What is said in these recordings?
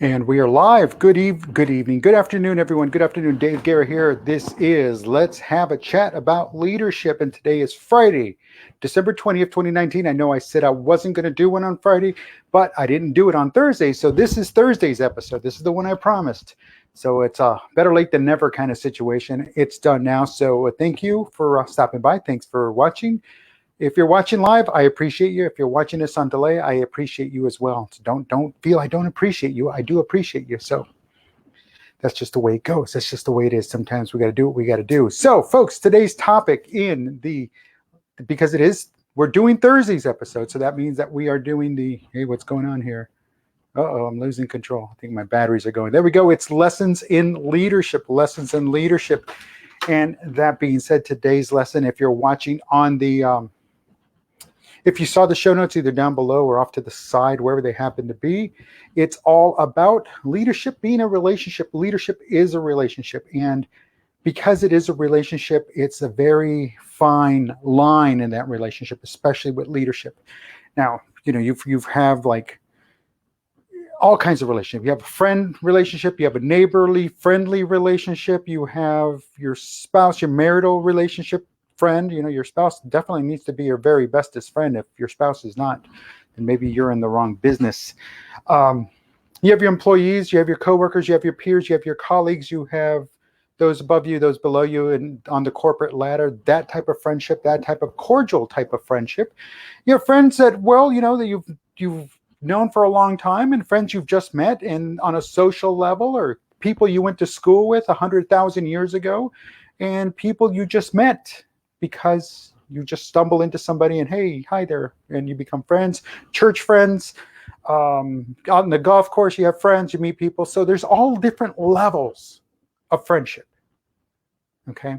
And we are live. Good evening, good afternoon, everyone. Good afternoon, Dave Guerra here. This is Let's Have a Chat About Leadership, and today is Friday, December 20th, 2019. I know I said I wasn't going to do one on Friday, but I didn't do it on Thursday, so this is Thursday's episode. This is the one I promised. So it's a better late than never kind of situation. It's done now, so thank you for stopping by. Thanks for watching. If you're watching live, I appreciate you. If you're watching this on delay, I appreciate you as well. So don't feel I don't appreciate you. I do appreciate you. So that's just the way it goes. That's just the way it is. Sometimes we got to do what we got to do. So, folks, today's topic because we're doing Thursday's episode. So that means that we are doing hey, what's going on here? Uh-oh, I'm losing control. I think my batteries are going. There we go. It's lessons in leadership. And that being said, today's lesson, if you're watching on if you saw the show notes either down below or off to the side, wherever they happen to be, it's all about leadership being a relationship. Leadership is a relationship. And because it is a relationship, it's a very fine line in that relationship, especially with leadership. Now, you have like all kinds of relationships. You have a friend relationship, you have a neighborly, friendly relationship, you have your spouse, your marital relationship, friend. Your spouse definitely needs to be your very bestest friend. If your spouse is not, then maybe you're in the wrong business. You have your employees, you have your coworkers, you have your peers, you have your colleagues, you have those above you, those below you, and on the corporate ladder, that type of friendship, that type of cordial type of friendship. You have friends that, that you've known for a long time, and friends you've just met and on a social level, or people you went to school with 100,000 years ago, and people you just met because you just stumble into somebody and, hey, hi there, and you become friends. Church friends, out in the golf course, you have friends, you meet people. So there's all different levels of friendship, okay?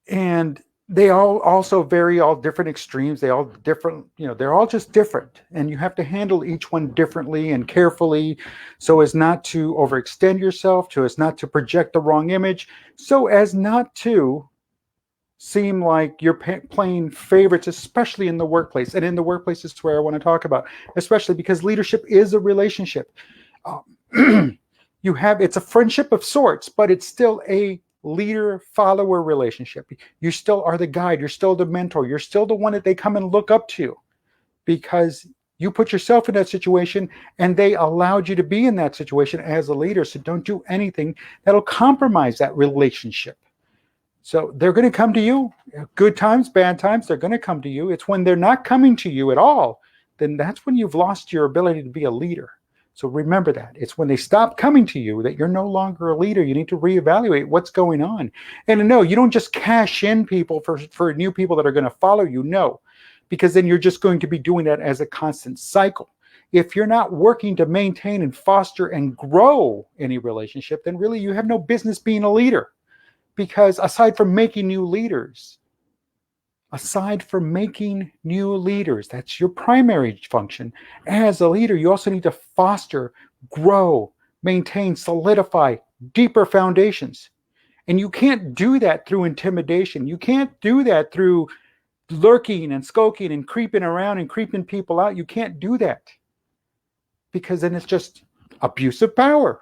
And they all also vary, all different extremes. They all different, they're all just different. And you have to handle each one differently and carefully so as not to overextend yourself, so as not to project the wrong image, so as not to seem like you're playing favorites, especially in the workplace. And in the workplace is where I want to talk about, especially because leadership is a relationship. It's a friendship of sorts, but it's still a leader-follower relationship. You still are the guide. You're still the mentor. You're still the one that they come and look up to because you put yourself in that situation and they allowed you to be in that situation as a leader. So don't do anything that'll compromise that relationship. So they're going to come to you, good times, bad times, they're going to come to you. It's when they're not coming to you at all, then that's when you've lost your ability to be a leader. So remember that. It's when they stop coming to you that you're no longer a leader. You need to reevaluate what's going on. And no, you don't just cash in people for new people that are going to follow you. No, because then you're just going to be doing that as a constant cycle. If you're not working to maintain and foster and grow any relationship, then really you have no business being a leader. Because aside from making new leaders, that's your primary function. As a leader, you also need to foster, grow, maintain, solidify deeper foundations. And you can't do that through intimidation. You can't do that through lurking and skulking and creeping around and creeping people out. You can't do that. Because then it's just abuse of power.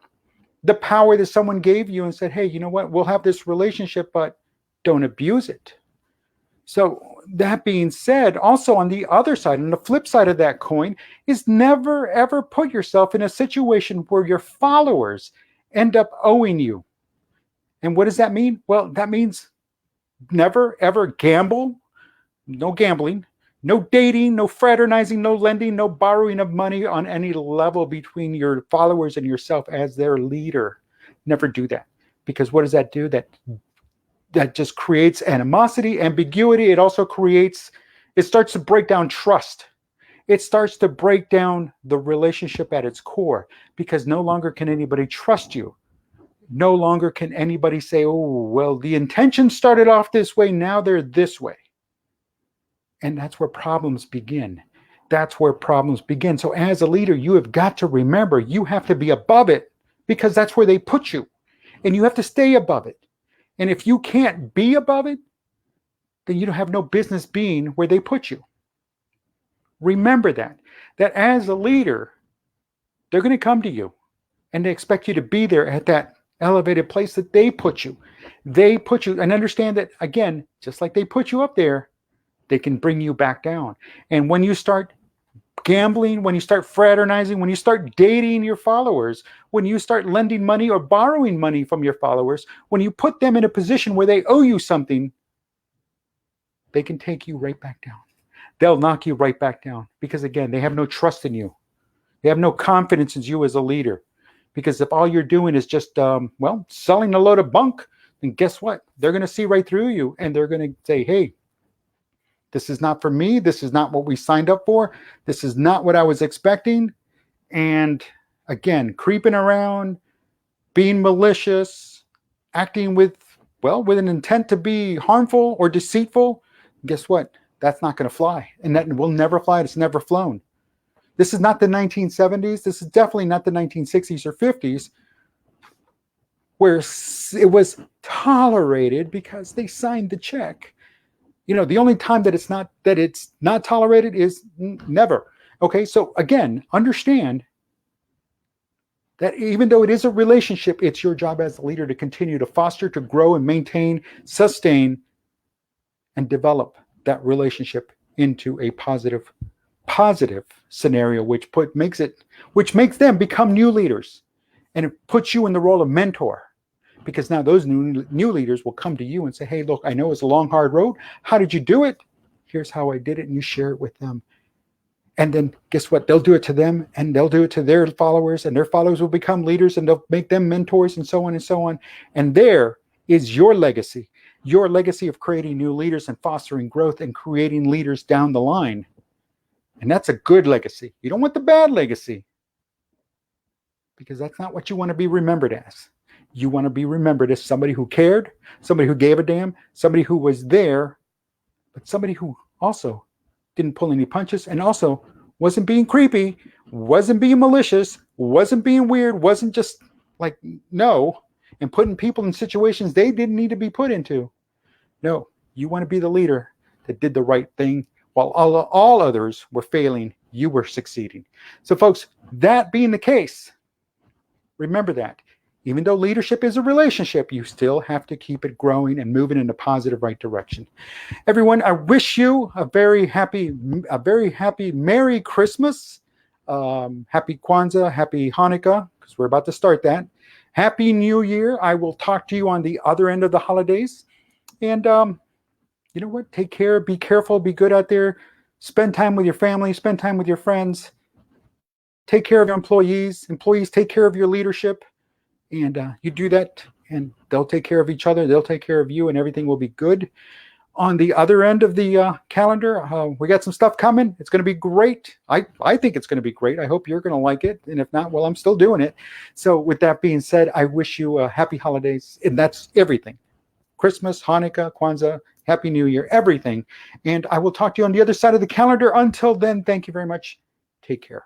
The power that someone gave you and said, hey, you know what, we'll have this relationship, but don't abuse it. So that being said, also on the other side, on the flip side of that coin, is never, ever put yourself in a situation where your followers end up owing you. And what does that mean? Well, that means never, ever gamble. No gambling. No dating, no fraternizing, no lending, no borrowing of money on any level between your followers and yourself as their leader. Never do that. Because what does that do? That just creates animosity, ambiguity. It starts to break down trust. It starts to break down the relationship at its core because no longer can anybody trust you. No longer can anybody say, oh, well, the intention started off this way, now they're this way. And that's where problems begin. So as a leader, you have got to remember you have to be above it because that's where they put you. And you have to stay above it. And if you can't be above it, then you don't have no business being where they put you. Remember that as a leader, they're going to come to you. and they expect you to be there at that elevated place that they put you. They put you, and understand that, again, just like they put you up there, they can bring you back down. And when you start gambling, when you start fraternizing, when you start dating your followers, when you start lending money or borrowing money from your followers, when you put them in a position where they owe you something, they can take you right back down. They'll knock you right back down because, again, they have no trust in you. They have no confidence in you as a leader. Because if all you're doing is just, selling a load of bunk, then guess what? They're going to see right through you, and they're going to say, hey, this is not for me. This is not what we signed up for. This is not what I was expecting. And again, creeping around, being malicious, acting with an intent to be harmful or deceitful. Guess what? That's not going to fly. And that will never fly. It's never flown. This is not the 1970s. This is definitely not the 1960s or 50s, where it was tolerated because they signed the check. The only time that it's not tolerated is never. Okay, so again, understand that even though it is a relationship, it's your job as a leader to continue to foster, to grow, and maintain, sustain, and develop that relationship into a positive scenario, which makes them become new leaders, and it puts you in the role of mentor. Because now those new leaders will come to you and say, hey, look, I know it's a long, hard road. How did you do it? Here's how I did it. And you share it with them. And then guess what? They'll do it to them, and they'll do it to their followers, and their followers will become leaders, and they'll make them mentors, and so on and so on. And there is your legacy of creating new leaders and fostering growth and creating leaders down the line. And that's a good legacy. You don't want the bad legacy, because that's not what you want to be remembered as. You want to be remembered as somebody who cared, somebody who gave a damn, somebody who was there, but somebody who also didn't pull any punches, and also wasn't being creepy, wasn't being malicious, wasn't being weird, wasn't just like, no, and putting people in situations they didn't need to be put into. No, you want to be the leader that did the right thing while all others were failing. You were succeeding. So folks, that being the case, remember that. Even though leadership is a relationship, you still have to keep it growing and moving in a positive, right direction. Everyone, I wish you a very happy Merry Christmas, happy Kwanzaa, happy Hanukkah, because we're about to start that. Happy New Year. I will talk to you on the other end of the holidays. And you know what? Take care. Be careful. Be good out there. Spend time with your family. Spend time with your friends. Take care of your employees. Employees, take care of your leadership. And you do that, and they'll take care of each other. They'll take care of you, and everything will be good. On the other end of the calendar, we got some stuff coming. It's going to be great. I think it's going to be great. I hope you're going to like it. And if not, well, I'm still doing it. So with that being said, I wish you happy holidays. And that's everything. Christmas, Hanukkah, Kwanzaa, Happy New Year, everything. And I will talk to you on the other side of the calendar. Until then, thank you very much. Take care.